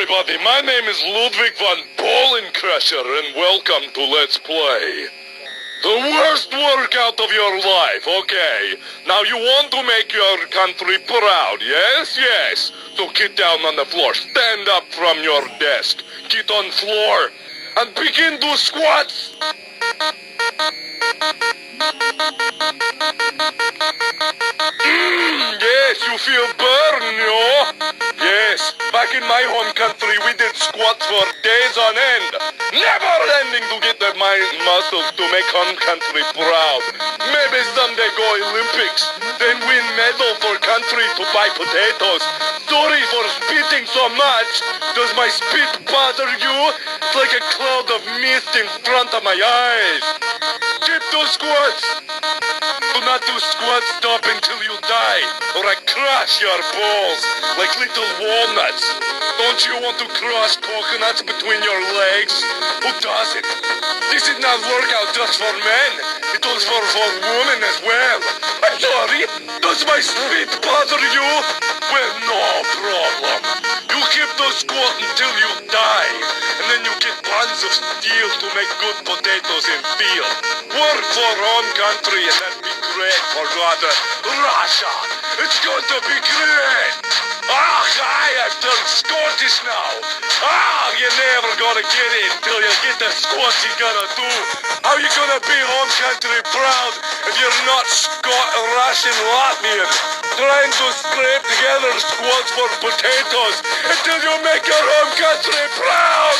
everybody, my name is Ludwig von Polencrusher, and welcome to Let's Play. The worst workout of your life, okay. Now you want to make your country proud, yes? Yes. So get down on the floor, stand up from your desk, get on floor, and begin to squats. Yes, you feel burn, yo? Yes, back in my home country we did squats for days on end. Never ending to get the muscles to make home country proud. Maybe someday go Olympics, then win medal for country to buy potatoes. Sorry for spitting so much. Does my spit bother you? It's like a cloud of mist in front of my eyes. Keep those squats. Do not do squat stop until you die, or I crush your balls like little walnuts. Don't you want to crush coconuts between your legs? Who does it? This is not workout just for men. It was for women as well. I'm sorry. Does my spit bother you? Well, no problem. You keep those squat until you die, and then you get buns of steel to make good potatoes in field. Work for home country, and that'd be great for Russia. It's going to be great. I've turned Scottish now. You're never gonna get it until you get the squats you gotta do. How you gonna be home country proud if you're not Russian Latvian? Trying to scrape together squats for potatoes until you make your home country proud.